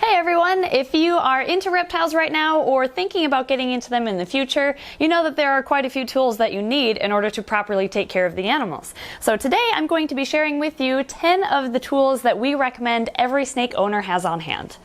Hey everyone! If you are into reptiles right now or thinking about getting into them in the future, you know that there are quite a few tools that you need in order to properly take care of the animals. So today I'm going to be sharing with you 10 of the tools that we recommend every snake owner has on hand.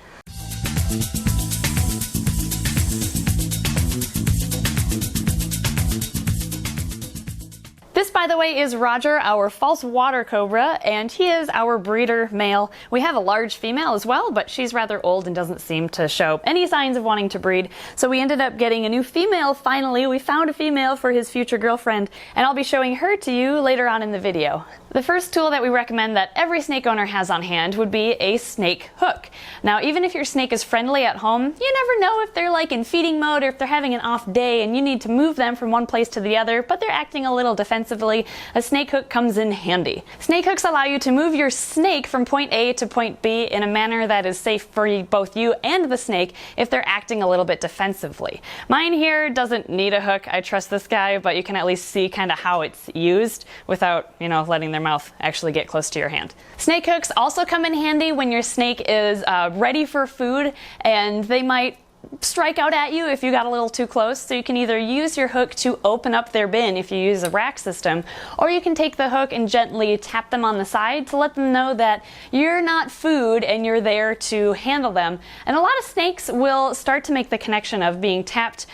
This, by the way, is Roger, our false water cobra, and he is our breeder male. We have a large female as well, but she's rather old and doesn't seem to show any signs of wanting to breed. So we ended up getting a new female finally. We found a female for his future girlfriend, and I'll be showing her to you later on in the video. The first tool that we recommend that every snake owner has on hand would be a snake hook. Now, even if your snake is friendly at home, you never know if they're like in feeding mode or if they're having an off day and you need to move them from one place to the other, but they're acting a little defensively. A snake hook comes in handy. Snake hooks allow you to move your snake from point A to point B in a manner that is safe for both you and the snake if they're acting a little bit defensively. Mine here doesn't need a hook. I trust this guy, but you can at least see kind of how it's used without, letting their mouth actually get close to your hand. Snake hooks also come in handy when your snake is ready for food and they might strike out at you if you got a little too close. So you can either use your hook to open up their bin if you use a rack system, or you can take the hook and gently tap them on the side to let them know that you're not food and you're there to handle them. And a lot of snakes will start to make the connection of being tapped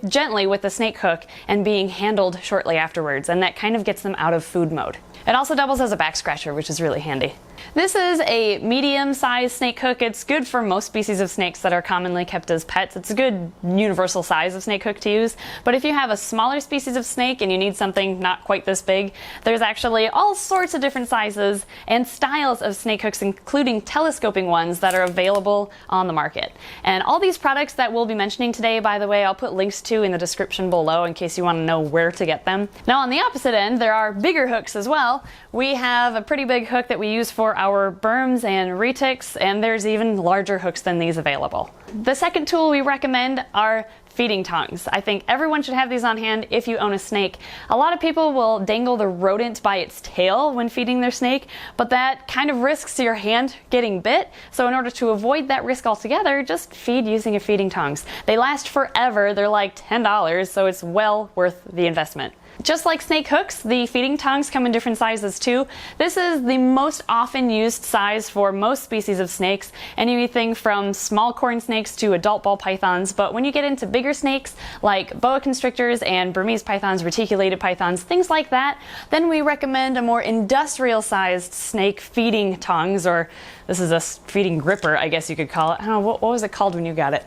gently with the snake hook and being handled shortly afterwards, and that kind of gets them out of food mode. It also doubles as a back scratcher, which is really handy. This is a medium-sized snake hook. It's good for most species of snakes that are commonly kept as pets. It's a good universal size of snake hook to use, but if you have a smaller species of snake and you need something not quite this big, there's actually all sorts of different sizes and styles of snake hooks, including telescoping ones that are available on the market. And all these products that we'll be mentioning today, by the way, I'll put links to in the description below in case you want to know where to get them. Now, on the opposite end, there are bigger hooks as well. We have a pretty big hook that we use for our berms and retics, and there's even larger hooks than these available. The second tool we recommend are feeding tongs. I think everyone should have these on hand if you own a snake. A lot of people will dangle the rodent by its tail when feeding their snake, but that kind of risks your hand getting bit. So in order to avoid that risk altogether, just feed using a feeding tongs. They last forever. They're like $10, so it's well worth the investment. Just like snake hooks, the feeding tongs come in different sizes too. This is the most often used size for most species of snakes, anything from small corn snakes to adult ball pythons. But when you get into bigger snakes like boa constrictors and Burmese pythons, reticulated pythons, things like that, then we recommend a more industrial sized snake feeding tongs, or this is a feeding gripper, I guess you could call it. I don't know, what was it called when you got it?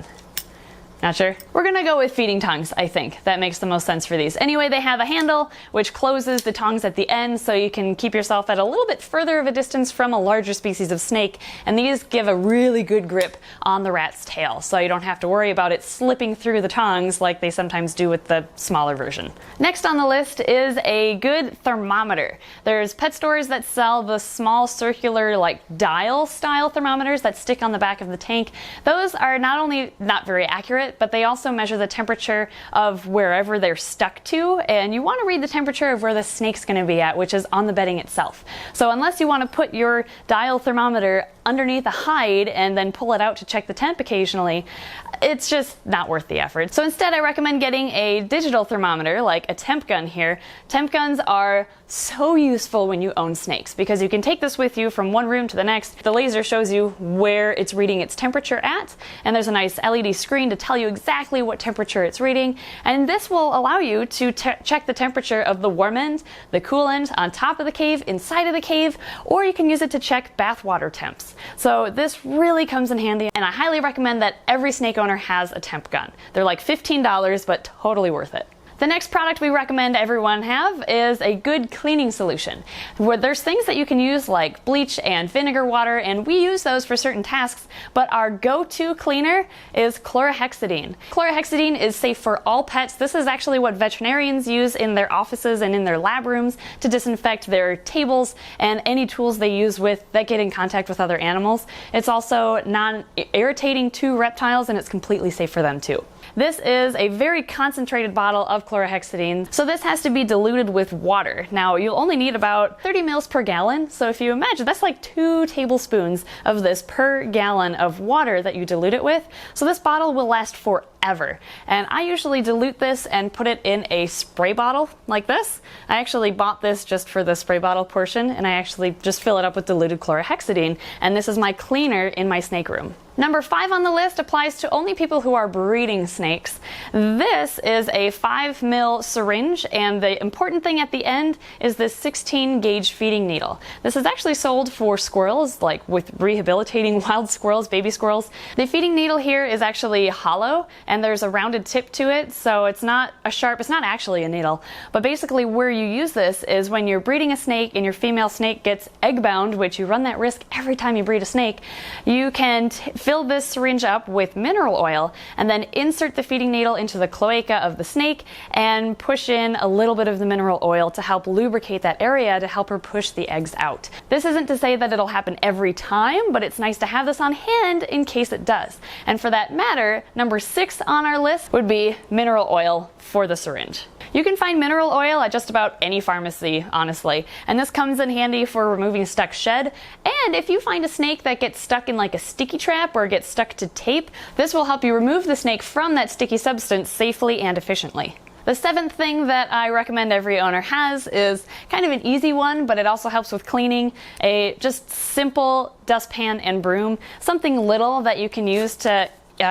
Not sure. We're gonna go with feeding tongs, I think. That makes the most sense for these. Anyway, they have a handle which closes the tongs at the end, so you can keep yourself at a little bit further of a distance from a larger species of snake, and these give a really good grip on the rat's tail, so you don't have to worry about it slipping through the tongs like they sometimes do with the smaller version. Next on the list is a good thermometer. There's pet stores that sell the small circular dial style thermometers that stick on the back of the tank. Those are not only not very accurate, but they also measure the temperature of wherever they're stuck to, and you want to read the temperature of where the snake's going to be at, which is on the bedding itself. So unless you want to put your dial thermometer underneath a hide and then pull it out to check the temp occasionally, it's just not worth the effort. So instead, I recommend getting a digital thermometer like a temp gun here. Temp guns are so useful when you own snakes because you can take this with you from one room to the next. The laser shows you where it's reading its temperature at, and there's a nice LED screen to tell you exactly what temperature it's reading, and this will allow you to check the temperature of the warm end, the cool end, on top of the cave, inside of the cave, or you can use it to check bathwater temps. So this really comes in handy, and I highly recommend that every snake owner has a temp gun. They're like $15, but totally worth it. The next product we recommend everyone have is a good cleaning solution. Where there's things that you can use like bleach and vinegar water, and we use those for certain tasks, but our go-to cleaner is chlorhexidine. Chlorhexidine is safe for all pets. This is actually what veterinarians use in their offices and in their lab rooms to disinfect their tables and any tools they use that get in contact with other animals. It's also non-irritating to reptiles, and it's completely safe for them too. This is a very concentrated bottle of of chlorhexidine. So this has to be diluted with water. Now you'll only need about 30 mils per gallon. So if you imagine, that's like 2 tablespoons of this per gallon of water that you dilute it with. So this bottle will last forever. And I usually dilute this and put it in a spray bottle like this. I actually bought this just for the spray bottle portion, and I actually just fill it up with diluted chlorhexidine, and this is my cleaner in my snake room. Number 5 on the list applies to only people who are breeding snakes. This is a 5 mil syringe, and the important thing at the end is this 16 gauge feeding needle. This is actually sold for squirrels, like with rehabilitating wild squirrels, baby squirrels. The feeding needle here is actually hollow, and there's a rounded tip to it, so it's not actually a needle. But basically where you use this is when you're breeding a snake and your female snake gets egg bound, which you run that risk every time you breed a snake, you can fill this syringe up with mineral oil and then insert the feeding needle into the cloaca of the snake and push in a little bit of the mineral oil to help lubricate that area to help her push the eggs out. This isn't to say that it'll happen every time, but it's nice to have this on hand in case it does. And for that matter, number 6 on our list would be mineral oil for the syringe. You can find mineral oil at just about any pharmacy, honestly, and this comes in handy for removing stuck shed. And if you find a snake that gets stuck in like a sticky trap or gets stuck to tape, this will help you remove the snake from that sticky substance safely and efficiently. The 7th thing that I recommend every owner has is kind of an easy one, but it also helps with cleaning. A just simple dustpan and broom, something little that you can use to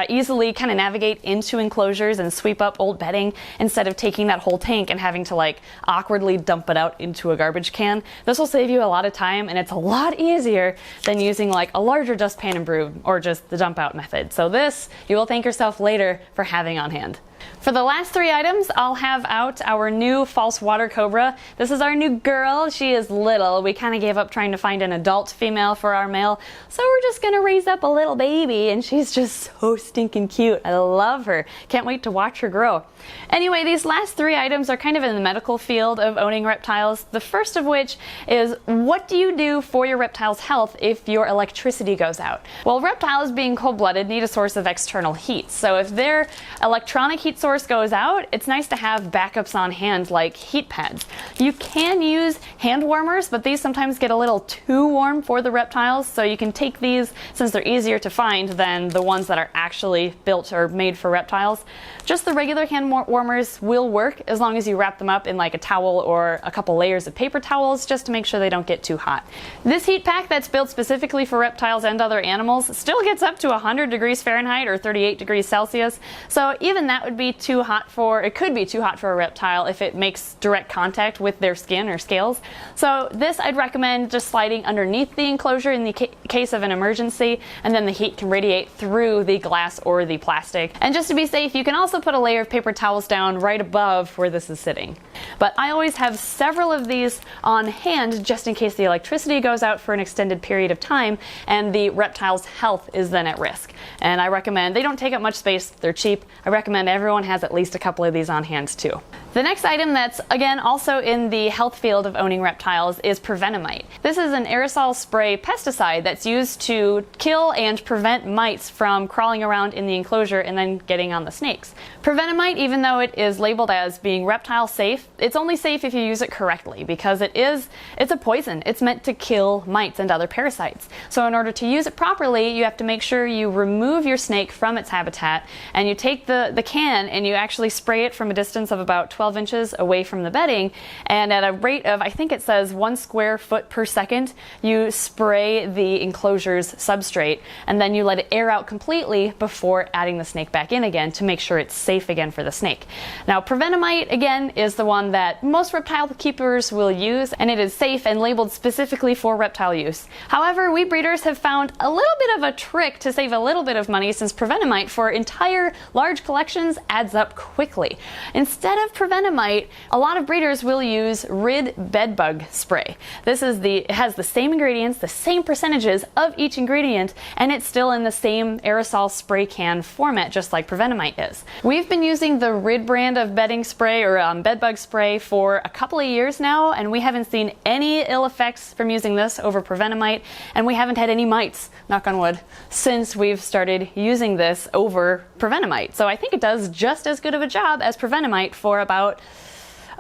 easily kind of navigate into enclosures and sweep up old bedding instead of taking that whole tank and having to like awkwardly dump it out into a garbage can. This will save you a lot of time, and it's a lot easier than using like a larger dustpan and broom or just the dump out method. So this, you will thank yourself later for having on hand. For the last 3 items, I'll have out our new false water cobra. This is our new girl. She is little. We kind of gave up trying to find an adult female for our male, so we're just gonna raise up a little baby, and she's just so stinking cute. I love her. Can't wait to watch her grow. Anyway, these last 3 items are kind of in the medical field of owning reptiles. The first of which is, what do you do for your reptile's health if your electricity goes out? Well, reptiles, being cold-blooded, need a source of external heat. So if their electronic heat source goes out, it's nice to have backups on hand like heat pads. You can use hand warmers, but these sometimes get a little too warm for the reptiles, so you can take these since they're easier to find than the ones that are actually built or made for reptiles. Just the regular hand warmers will work as long as you wrap them up in like a towel or a couple layers of paper towels just to make sure they don't get too hot. This heat pack that's built specifically for reptiles and other animals still gets up to 100 degrees Fahrenheit or 38 degrees Celsius, so even that would be it could be too hot for a reptile if it makes direct contact with their skin or scales. So this I'd recommend just sliding underneath the enclosure in the case of an emergency, and then the heat can radiate through the glass or the plastic. And just to be safe, you can also put a layer of paper towels down right above where this is sitting. But I always have several of these on hand just in case the electricity goes out for an extended period of time and the reptile's health is then at risk. And I recommend, they don't take up much space, they're cheap. I recommend everyone has at least a couple of these on hand too. The next item that's, again, also in the health field of owning reptiles is Provent-a-mite. This is an aerosol spray pesticide that's used to kill and prevent mites from crawling around in the enclosure and then getting on the snakes. Provent-a-mite, even though it is labeled as being reptile safe, it's only safe if you use it correctly because it's a poison. It's meant to kill mites and other parasites. So in order to use it properly, you have to make sure you remove your snake from its habitat, and you take the can and you actually spray it from a distance of about 12 inches away from the bedding, and at a rate of, I think it says 1 square foot per second, you spray the enclosure's substrate, and then you let it air out completely before adding the snake back in again to make sure it's safe again for the snake. Now, Provent-a-mite, again, is the one that most reptile keepers will use, and it is safe and labeled specifically for reptile use. However, we breeders have found a little bit of a trick to save a little bit of money, since Provent-a-mite for entire large collections adds up quickly. Instead of Provent-a-mite, a lot of breeders will use Rid Bedbug Spray. It has the same ingredients, the same percentages of each ingredient, and it's still in the same aerosol spray can format, just like Provent-a-mite is. We've been using the Rid brand of bedding spray or bedbug spray for a couple of years now, and we haven't seen any ill effects from using this over Provent-a-mite, and we haven't had any mites, knock on wood, since we've started using this over Provent-a-mite. So I think it does just as good of a job as Provent-a-mite for about about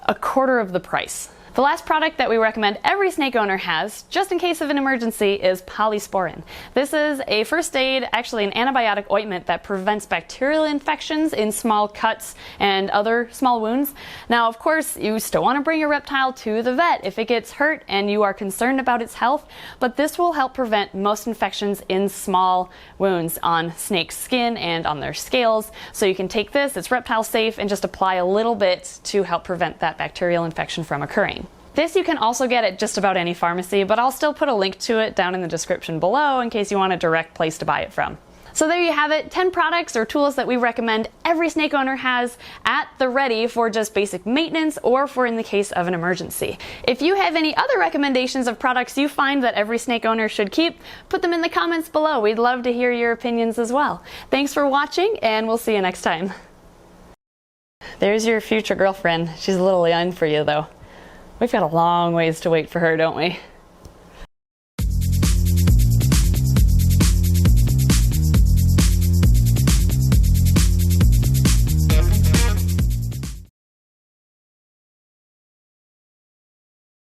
a quarter of the price. The last product that we recommend every snake owner has, just in case of an emergency, is Polysporin. This is a first aid, actually an antibiotic ointment that prevents bacterial infections in small cuts and other small wounds. Now, of course, you still want to bring your reptile to the vet if it gets hurt and you are concerned about its health, but this will help prevent most infections in small wounds on snake's skin and on their scales. So you can take this, it's reptile safe, and just apply a little bit to help prevent that bacterial infection from occurring. This you can also get at just about any pharmacy, but I'll still put a link to it down in the description below in case you want a direct place to buy it from. So there you have it, 10 products or tools that we recommend every snake owner has at the ready for just basic maintenance or for in the case of an emergency. If you have any other recommendations of products you find that every snake owner should keep, put them in the comments below. We'd love to hear your opinions as well. Thanks for watching, and we'll see you next time. There's your future girlfriend. She's a little young for you though. We've got a long ways to wait for her, don't we?